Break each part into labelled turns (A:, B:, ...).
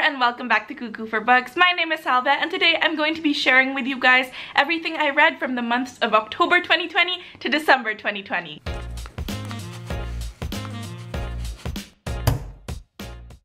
A: and welcome back to Cuckoo for Books. My name is Salva and today I'm going to be sharing with you guys everything I read from the months of October 2020 to December 2020.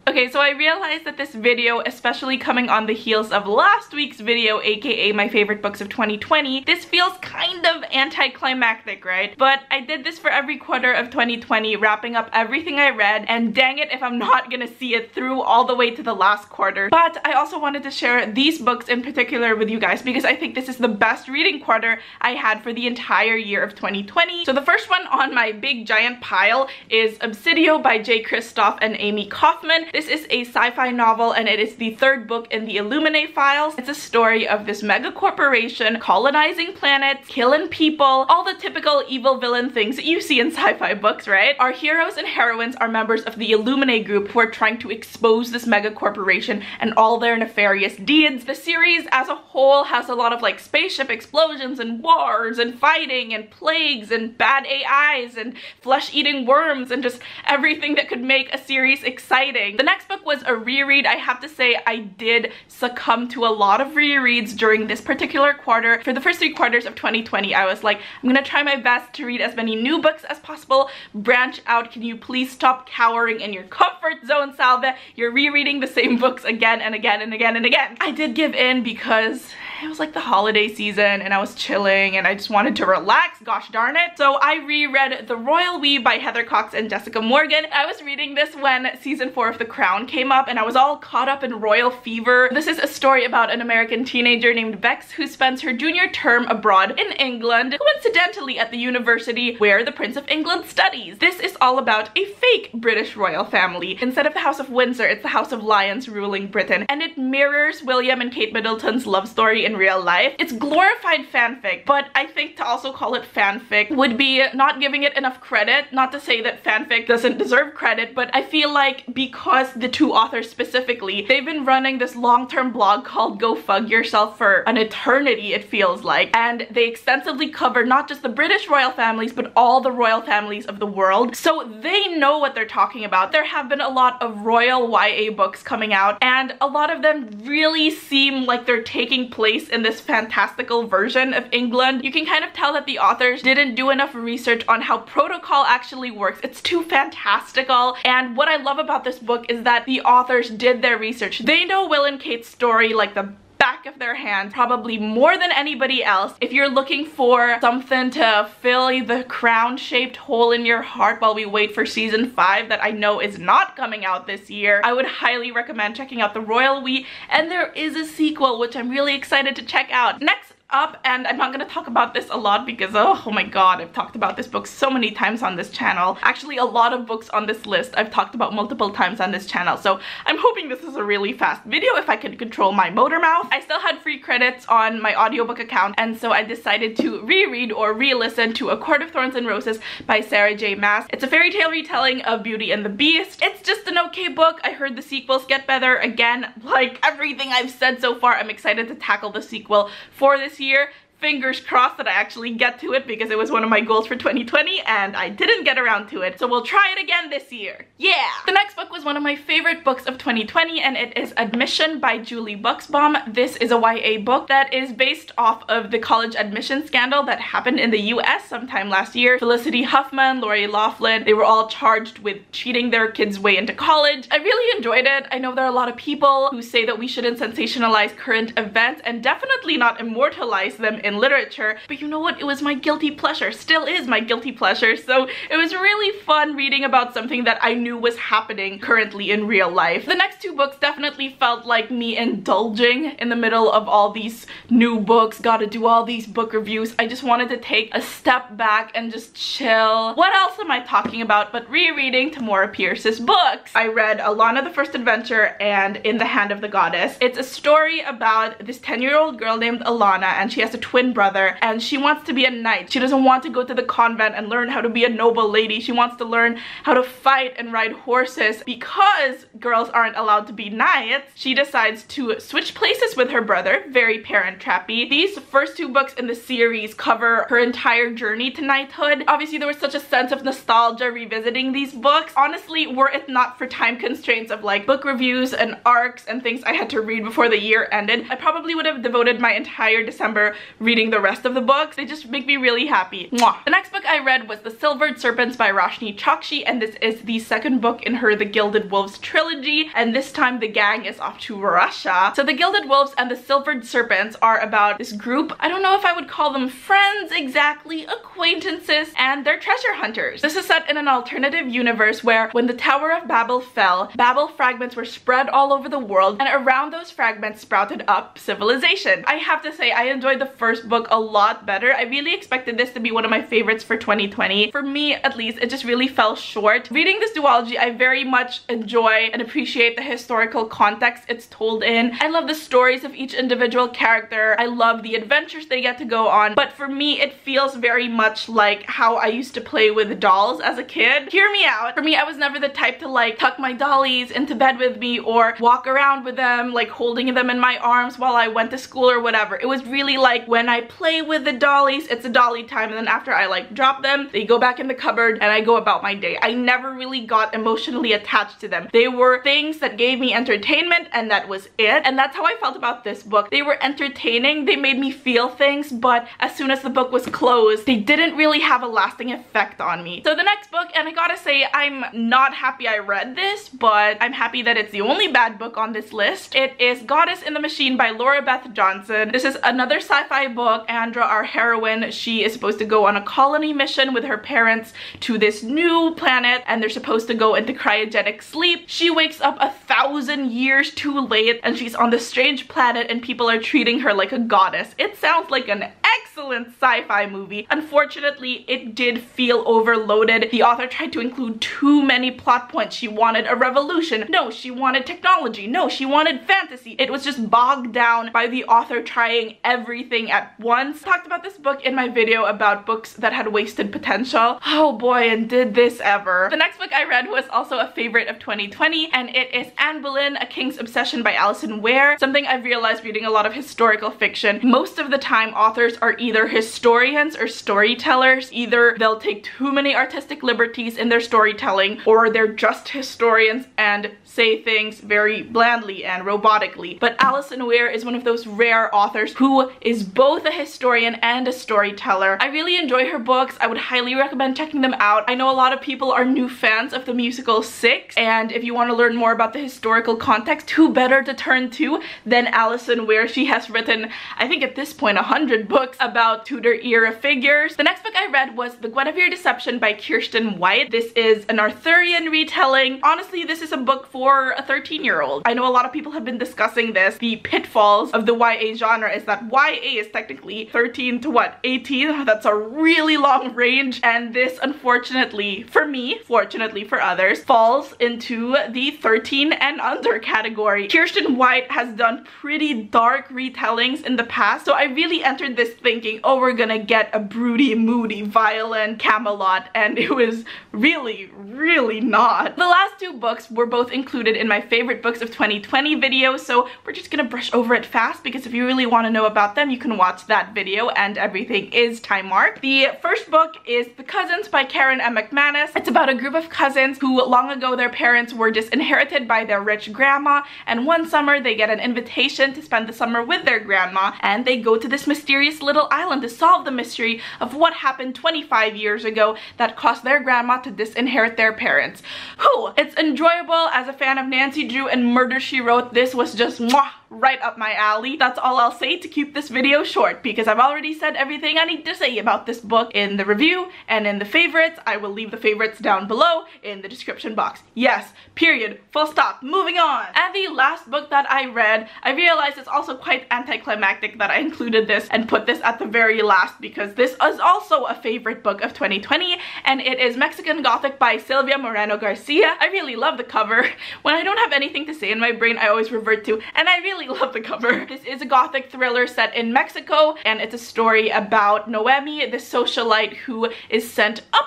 A: Okay, so I realized that this video, especially coming on the heels of last week's video, aka my favorite books of 2020, this feels kind of anticlimactic, right? But I did this for every quarter of 2020, wrapping up everything I read, and dang it if I'm not gonna see it through all the way to the last quarter. But I also wanted to share these books in particular with you guys because I think this is the best reading quarter I had for the entire year of 2020. So the first one on my big giant pile is Obsidio by J. Kristoff and Amy Kaufman. This is a sci-fi novel and it is the third book in the Illuminae files. It's a story of this mega corporation colonizing planets, killing people, all the typical evil villain things that you see in sci-fi books, right? Our heroes and heroines are members of the Illuminae group who are trying to expose this mega corporation and all their nefarious deeds. The series as a whole has a lot of like spaceship explosions and wars and fighting and plagues and bad AIs and flesh-eating worms and just everything that could make a series exciting. The next book was a reread. I have to say I did succumb to a lot of rereads during this particular quarter. For the first 3 quarters of 2020, I was like, I'm gonna try my best to read as many new books as possible, branch out. Can you please stop cowering in your comfort zone, Salve? You're rereading the same books again and again and again and again. I did give in because it was like the holiday season and I was chilling and I just wanted to relax, gosh darn it. So I reread The Royal We by Heather Cox and Jessica Morgan. I was reading this when season 4 of The Crown came up and I was all caught up in royal fever. This is a story about an American teenager named Bex who spends her junior term abroad in England, coincidentally at the university where the Prince of England studies. This is all about a fake British royal family. Instead of the House of Windsor, it's the House of Lions ruling Britain, and it mirrors William and Kate Middleton's love story in real life. It's glorified fanfic, but I think to also call it fanfic would be not giving it enough credit. Not to say that fanfic doesn't deserve credit, but I feel like because the 2 authors specifically, they've been running this long-term blog called Go Fug Yourself for an eternity, it feels like, and they extensively cover not just the British royal families, but all the royal families of the world, so they know what they're talking about. There have been a lot of royal YA books coming out, and a lot of them really seem like they're taking place in this fantastical version of England. You can kind of tell that the authors didn't do enough research on how protocol actually works. It's too fantastical, and what I love about this book is that the authors did their research. They know Will and Kate's story like the back of their hand, probably more than anybody else. If you're looking for something to fill the crown-shaped hole in your heart while we wait for season 5 that I know is not coming out this year, I would highly recommend checking out The Royal We, and there is a sequel which I'm really excited to check out. Next up, and I'm not gonna talk about this a lot because oh my god, I've talked about this book so many times on this channel. Actually, a lot of books on this list I've talked about multiple times on this channel, so I'm hoping this is a really fast video if I can control my motor mouth. I still had free credits on my audiobook account, and so I decided to reread or re-listen to A Court of Thorns and Roses by Sarah J. Maas. It's a fairy tale retelling of Beauty and the Beast. It's just an okay book. I heard the sequels get better. Again, like everything I've said so far, I'm excited to tackle the sequel for this year. Fingers crossed that I actually get to it because it was one of my goals for 2020 and I didn't get around to it. So we'll try it again this year. Yeah! The next book was one of my favorite books of 2020 and it is Admission by Julie Buxbaum. This is a YA book that is based off of the college admission scandal that happened in the US sometime last year. Felicity Huffman, Lori Loughlin, they were all charged with cheating their kids' way into college. I really enjoyed it. I know there are a lot of people who say that we shouldn't sensationalize current events and definitely not immortalize them in literature, but you know what? It was my guilty pleasure, still is my guilty pleasure, so it was really fun reading about something that I knew was happening currently in real life. The next 2 books definitely felt like me indulging in the middle of all these new books, gotta do all these book reviews. I just wanted to take a step back and just chill. What else am I talking about but rereading Tamora Pierce's books? I read Alana the First Adventure and In the Hand of the Goddess. It's a story about this 10-year-old girl named Alana, and she has a twin twin brother, and she wants to be a knight. She doesn't want to go to the convent and learn how to be a noble lady. She wants to learn how to fight and ride horses. Because girls aren't allowed to be knights, she decides to switch places with her brother. Very parent trappy. These first two books in the series cover her entire journey to knighthood. Obviously, there was such a sense of nostalgia revisiting these books. Honestly, were it not for time constraints of like book reviews and arcs and things I had to read before the year ended, I probably would have devoted my entire December reading the rest of the books. They just make me really happy. Mwah. The next book I read was The Silvered Serpents by Roshni Chokshi, and this is the second book in her The Gilded Wolves trilogy, and this time the gang is off to Russia. So The Gilded Wolves and The Silvered Serpents are about this group, I don't know if I would call them friends exactly, acquaintances, and they're treasure hunters. This is set in an alternative universe where when the Tower of Babel fell, Babel fragments were spread all over the world, and around those fragments sprouted up civilization. I have to say, I enjoyed the first book a lot better. I really expected this to be one of my favorites for 2020. For me, at least, it just really fell short. Reading this duology, I very much enjoy and appreciate the historical context it's told in. I love the stories of each individual character. I love the adventures they get to go on. But for me, it feels very much like how I used to play with dolls as a kid. Hear me out. For me, I was never the type to like tuck my dollies into bed with me or walk around with them, like holding them in my arms while I went to school or whatever. It was really like when I play with the dollies, it's a dolly time, and then after I like drop them, they go back in the cupboard and I go about my day. I never really got emotionally attached to them. They were things that gave me entertainment, and that was it. And that's how I felt about this book. They were entertaining, they made me feel things, but as soon as the book was closed, they didn't really have a lasting effect on me. So the next book, and I gotta say, I'm not happy I read this, but I'm happy that it's the only bad book on this list. It is Goddess in the Machine by Laura Beth Johnson. This is another sci-fi book. Andra, our heroine, she is supposed to go on a colony mission with her parents to this new planet, and they're supposed to go into cryogenic sleep. She wakes up 1,000 years too late, and she's on this strange planet, and people are treating her like a goddess. It sounds like an excellent sci-fi movie. Unfortunately, it did feel overloaded. The author tried to include too many plot points. She wanted a revolution. No, she wanted technology. No, she wanted fantasy. It was just bogged down by the author trying everything at once. I talked about this book in my video about books that had wasted potential. Oh boy, and did this ever. The next book I read was also a favorite of 2020, and it is Anne Boleyn, A King's Obsession by Alison Ware. Something I've realized reading a lot of historical fiction, most of the time authors are either historians or storytellers. Either they'll take too many artistic liberties in their storytelling, or they're just historians and say things very blandly and robotically. But Alison Ware is one of those rare authors who is both a historian and a storyteller. I really enjoy her books. I would highly recommend checking them out. I know a lot of people are new fans of the musical Six, and if you want to learn more about the historical context, who better to turn to than Alison Ware? She has written, I think at this point, 100 books about Tudor era figures. The next book I read was The Gwenevere Deception by Kirsten White. This is an Arthurian retelling. Honestly, this is a book for a 13-year-old. I know a lot of people have been discussing this. The pitfalls of the YA genre is that YA is technically 13 to what, 18? That's a really long range, and this, unfortunately for me, fortunately for others, falls into the 13 and under category. Kirsten White has done pretty dark retellings in the past, so I really entered this thinking, oh, we're gonna get a broody, moody, violent Camelot, and it was really, really not. The last two books were both included in my favorite books of 2020 video, so we're just gonna brush over it fast, because if you really want to know about them, you can watch that video, and everything is time marked. The first book is The Cousins by Karen M. McManus. It's about a group of cousins who long ago their parents were disinherited by their rich grandma, and one summer they get an invitation to spend the summer with their grandma, and they go to this mysterious little island to solve the mystery of what happened 25 years ago that caused their grandma to disinherit their parents. Whew! It's enjoyable. As a fan of Nancy Drew and Murder, She Wrote, this was just mwah, right up my alley. That's all I'll say to keep this video short, because I've already said everything I need to say about this book in the review and in the favorites. I will leave the favorites down below in the description box. Yes, period, full stop, moving on. And the last book that I read, I realized it's also quite anticlimactic that I included this and put this at the very last, because this is also a favorite book of 2020, and it is Mexican Gothic by Silvia Moreno Garcia. I really love the cover. When I don't have anything to say in my brain, I always revert to, and I really love the cover. This is a gothic thriller set in Mexico, and it's a story about Noemi, the socialite who is sent up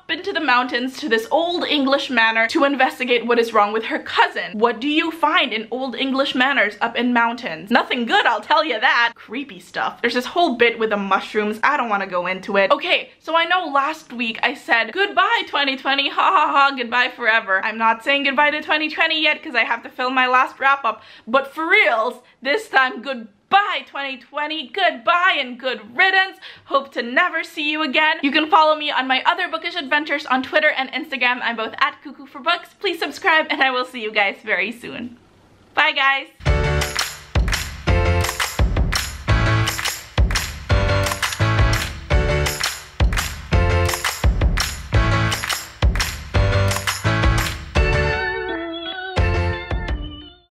A: into the mountains to this old English manor to investigate what is wrong with her cousin. What do you find in old English manors up in mountains? Nothing good, I'll tell you that. Creepy stuff. There's this whole bit with the mushrooms. I don't want to go into it. Okay, so I know last week I said goodbye 2020, ha ha ha, goodbye forever. I'm not saying goodbye to 2020 yet because I have to film my last wrap up, but for reals, this time goodbye 2020, goodbye and good riddance. Hope to never see you again. You can follow me on my other bookish adventures on Twitter and Instagram. I'm both at Cuckoo for Books. Please subscribe and I will see you guys very soon. Bye guys!